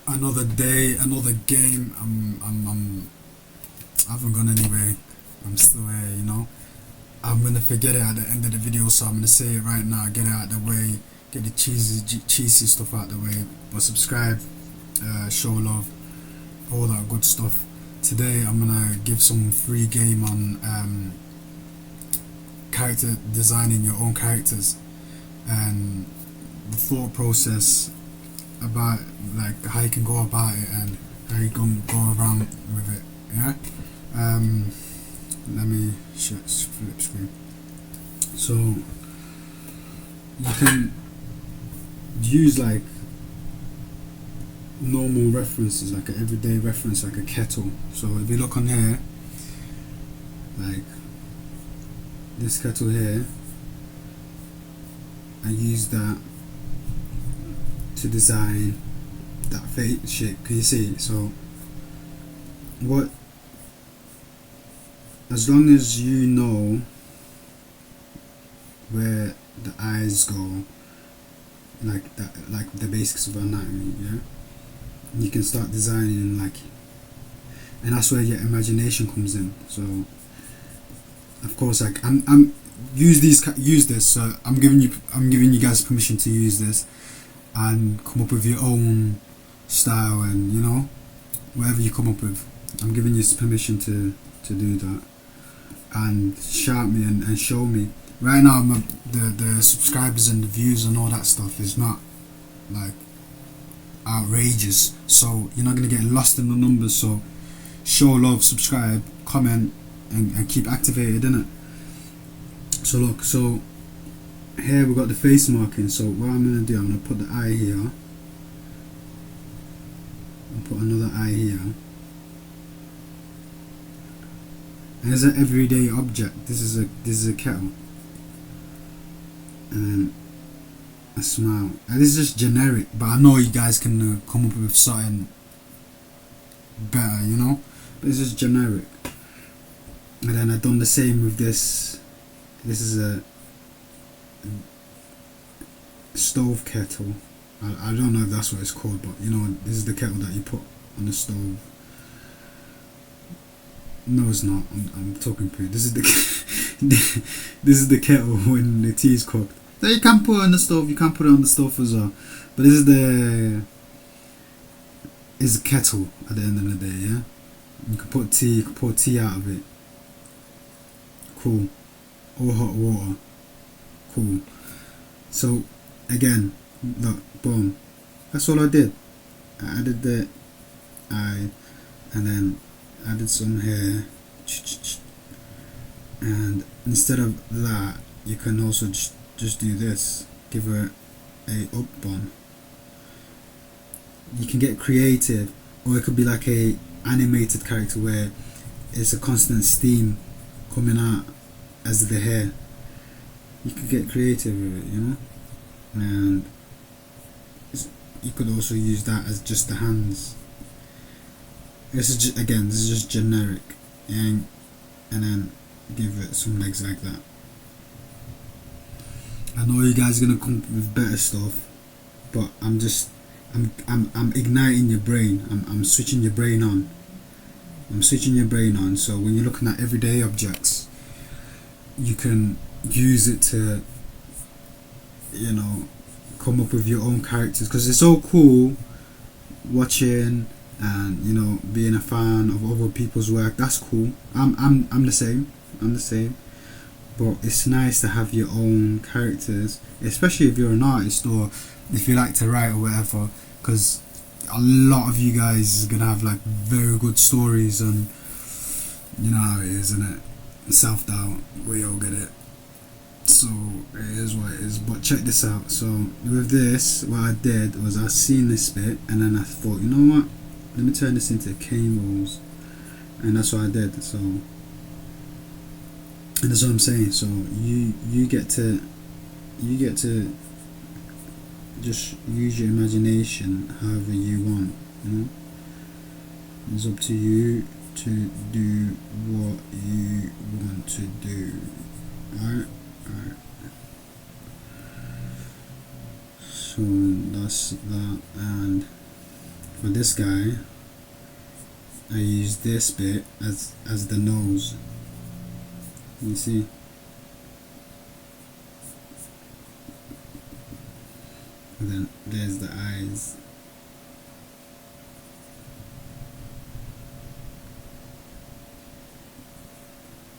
Another day, another game. I haven't gone anywhere. I'm still here, you know. I'm gonna forget it at the end of the video, so I'm gonna say it right now. Get it out of the way. Get the cheesy stuff out of the way. But subscribe, show love, all that good stuff. Today I'm gonna give some free game on character designing your own characters and the thought process about like how you can go about it and how you can go around with it. Yeah. Let me flip screen. So you can use like normal references, like an everyday reference, like a kettle. So if you look on here, like this kettle here, I use that to design that face shape. Can you see? So what, as long as you know where the eyes go, like that, like the basics of anatomy, yeah, you can start designing, like, and that's where your imagination comes in. So of course, like I'm use this. So I'm giving you guys permission to use this and come up with your own style, and you know, whatever you come up with, I'm giving you permission to do that, and shout me and show me. Right now, the subscribers and the views and all that stuff is not like outrageous, so you're not gonna get lost in the numbers. So show love, subscribe, comment, and keep activated, innit? So look, so here we got the face marking. So what I'm gonna do, I'm gonna put the eye here, and put another eye here. And it's an everyday object. This is a kettle, and then a smile. And this is just generic, but I know you guys can come up with something better, you know. But it's just generic. And then I've done the same with this. This is a stove kettle. I don't know if that's what it's called, but you know, this is the kettle that you put on the stove. No, it's not. I'm talking poo. This is the this is the kettle when the tea is cooked. So you can put it on the stove. You can put it on the stove as well. But this is a kettle at the end of the day. Yeah, you can put tea. You can pour tea out of it. Cool. Or hot water. Cool. So again, look, boom. That's all I did. I added the eye, and then added some hair, and instead of that, you can also just do this. Give her a up bun. You can get creative, or it could be like a animated character where it's a constant steam coming out as the hair. You could get creative with it, you know, and you could also use that as just the hands. This is just, again, this is just generic, and then give it some legs like that. I know you guys are gonna come up with better stuff, but I'm igniting your brain. I'm switching your brain on. I'm switching your brain on. So when you're looking at everyday objects, you can use it to, you know, come up with your own characters, because it's so cool watching and, you know, being a fan of other people's work. That's cool. I'm the same. But it's nice to have your own characters, especially if you're an artist or if you like to write or whatever, because a lot of you guys are gonna have like very good stories, and you know how it is, isn't it? Self-doubt, we all get it. So it is what it is. But check this out. So with this, what I did was I seen this bit, and then I thought, you know what, let me turn this into cane rolls, and that's what I did. So, and that's what I'm saying. So you get to just use your imagination however you want, you know. It's up to you to do what you want to do. Alright. So that's that, and for this guy, I use this bit as the nose. You see? And then there's the eyes.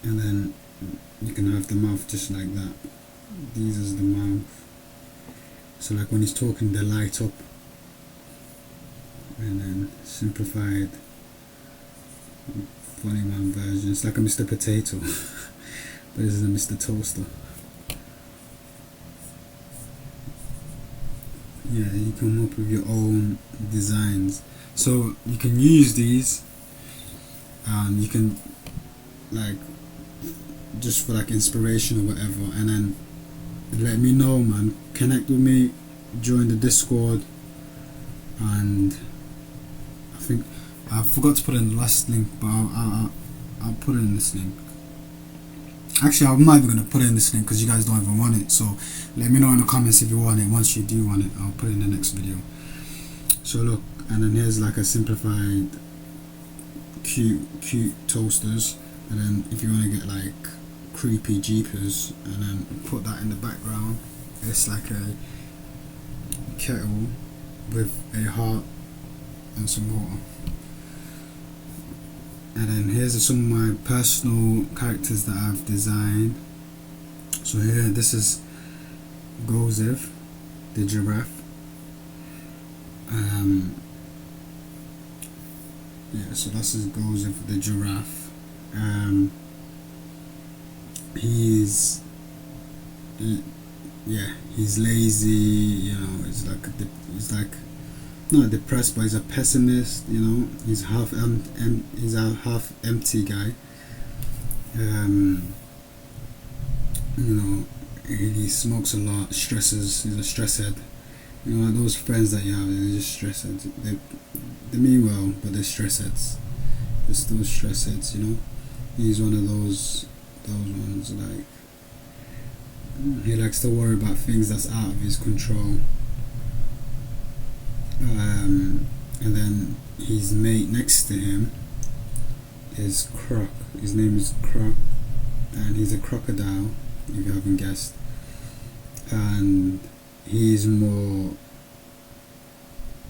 And then you can have the mouth just like that. These is the mouth. So like when he's talking, they light up. And then simplified funny man version. It's like a Mr. Potato. But this is a Mr. Toaster. Yeah, you come up with your own designs. So you can use these, and you can like just for like inspiration or whatever, and then let me know, man. Connect with me, join the Discord, and I think I forgot to put in the last link, but I'll put in this link. Actually, I'm not even going to put in this link because you guys don't even want it. So let me know in the comments if you want it. Once you do want it, I'll put it in the next video. So look, and then here's like a simplified cute toasters. And then if you want to get like creepy jeepers, and then put that in the background, it's like a kettle with a heart and some water. And then here's some of my personal characters that I've designed. So here, this is Gozev, the giraffe. Yeah, so this is Gozev, the giraffe. He's lazy, you know. He's like not depressed, but he's a pessimist, you know. He's he's a half empty guy. You know, he smokes a lot, stresses. He's a stress head. You know, those friends that you have, they're just stress heads. They mean well, but they're stress heads. Just those stress heads, you know. He's one of those ones, like he likes to worry about things that's out of his control. And then his mate next to him is Croc. His name is Croc, and he's a crocodile, if you haven't guessed. And he's more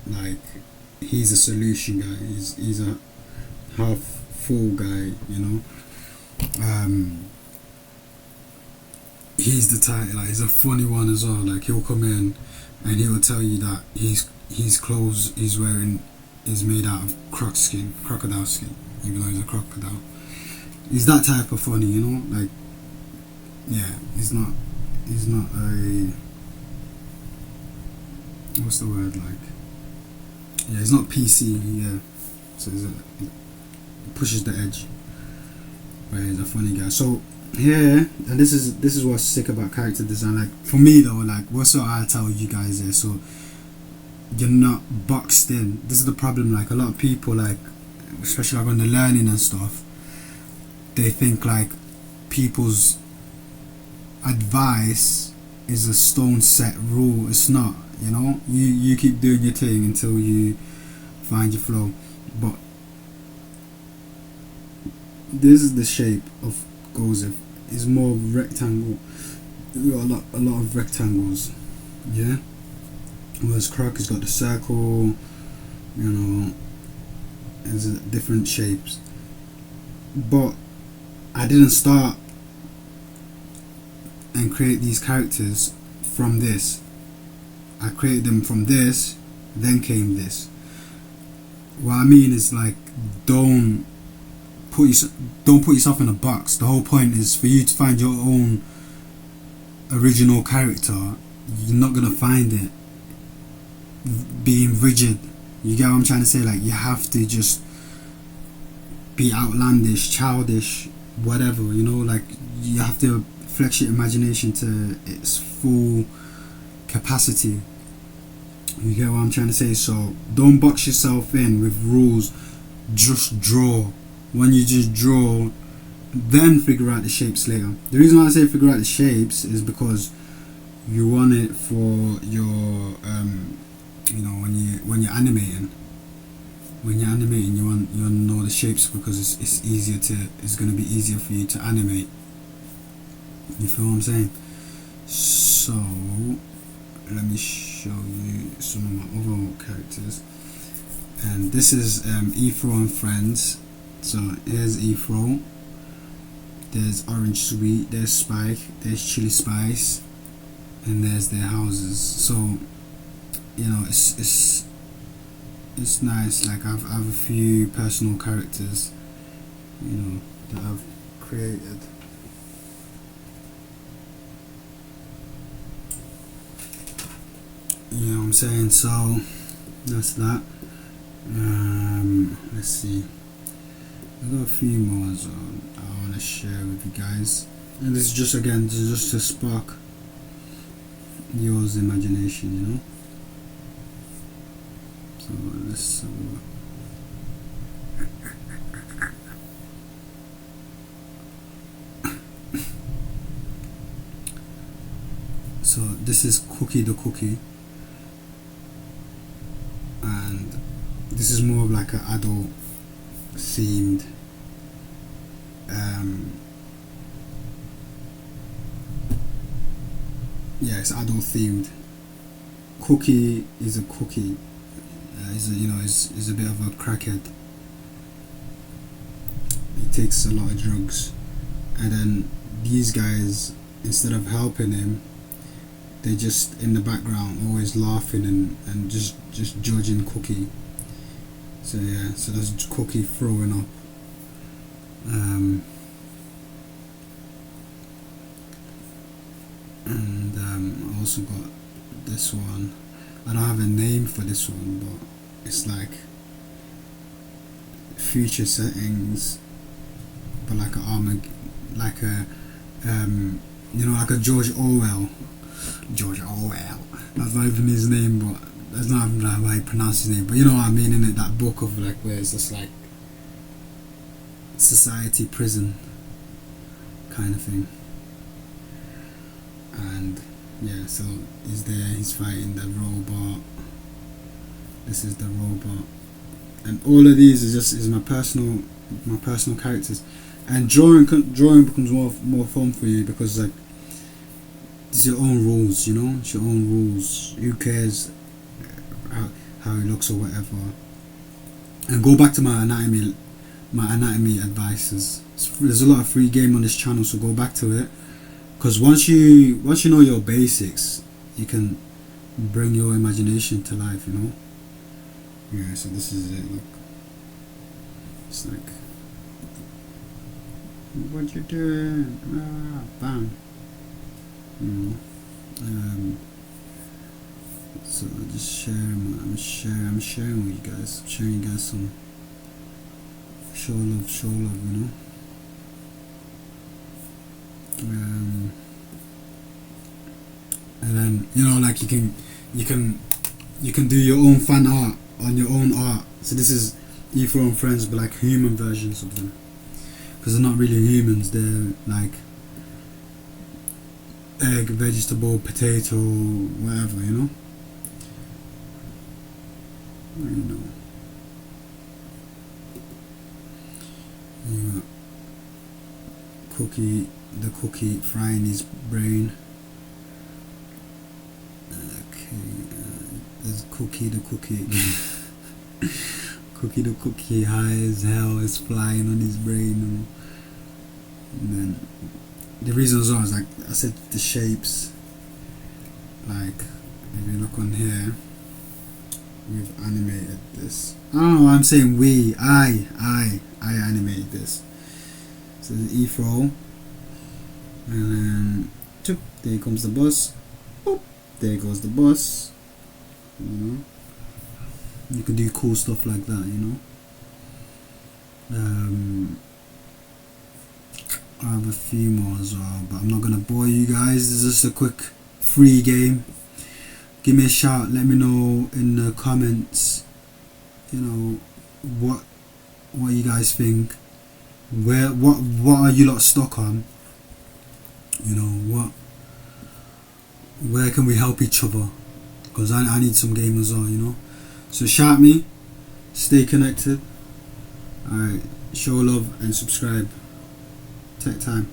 like, he's a solution guy. He's a half full guy, you know. He's the type, like, he's a funny one as well. Like, he'll come in and he'll tell you that his clothes he's wearing is made out of crocodile skin, even though he's a crocodile. He's that type of funny, you know. Like, yeah, he's not a, what's the word, like, yeah, he's not PC, yeah. So he pushes the edge, but he's a funny guy. So yeah, and this is what's sick about character design. Like, for me though, like, what's what I tell you guys there, so you're not boxed in. This is the problem. Like, a lot of people, like, especially like on the learning and stuff, they think like people's advice is a stone set rule. It's not, you know. You keep doing your thing until you find your flow. But this is the shape of Gozev. It's more rectangle. We got a lot of rectangles, yeah. Whereas Croc has got the circle, you know, has different shapes. But I didn't start and create these characters from this. I created them from this, then came this. What I mean is, like, don't put yourself in a box. The whole point is for you to find your own original character. You're not gonna find it being rigid. You get what I'm trying to say? Like, you have to just be outlandish, childish, whatever, you know. Like, you have to flex your imagination to its full capacity. You get what I'm trying to say? So don't box yourself in with rules. Just draw. When you just draw, then figure out the shapes later. The reason why I say figure out the shapes is because you want it for your you know, when you're animating. when you're animating, you want to know the shapes because it's gonna be easier for you to animate. You feel what I'm saying? So let me show you some of my other characters. And this is Efro and Friends. So here's Efro. There's Orange Sweet. There's Spike. There's Chili Spice. And there's their houses. So you know, it's nice. Like I have a few personal characters, you know, that I've created. You know what I'm saying? So that's that. Let's see. I've got a few more I want to share with you guys. And this is just again just to spark yours imagination, you know. So let's so this is Cookie the Cookie, and this is more of like an adult themed yeah, it's adult themed. Cookie is a cookie. He's a bit of a crackhead. He takes a lot of drugs, and then these guys, instead of helping him, they just in the background always laughing and just judging Cookie. So yeah, so that's Cookie throwing up. And I also got this one. I don't have a name for this one, but it's like future settings, but like like a like a George Orwell. That's not even his name, but that's not even how I pronounce his name. But you know what I mean, innit? That book of like where it's just like society prison kind of thing. And yeah, so he's there. He's fighting the robot. This is the robot, and all of these is my personal characters. And drawing becomes more fun for you because like it's your own rules, you know. It's your own rules. Who cares how it looks or whatever? And go back to my anatomy advices. There's a lot of free game on this channel, so go back to it. Because once you know your basics, you can bring your imagination to life, you know. Yeah, so this is it. Look, it's like, what you doing? Bam. You know. So I just I'm sharing with you guys. I'm sharing you guys some show love, you know. And then like you can do your own fan art on your own art. So this is Efro and Friends, but like human versions of them, because they're not really humans. They're like egg, vegetable, potato, whatever, you know. Yeah. The cookie frying his brain. Okay, there's Cookie the Cookie again. Cookie the Cookie high as hell is flying on his brain, and then the reason was like I said, the shapes. Like if you look on here, we've animated this. I don't know why I'm saying we. I animated this. So the Efro, and then choop, there comes the bus. Boop, there goes the bus. You know, you can do cool stuff like that. You know. I have a few more as well, but I'm not gonna bore you guys. This is just a quick free game. Give me a shout. Let me know in the comments. You know what you guys think. What are you lot stuck on? You know where can we help each other? Because I need some game as well, you know. So shout me, Stay connected. Alright, show love and subscribe. Take time.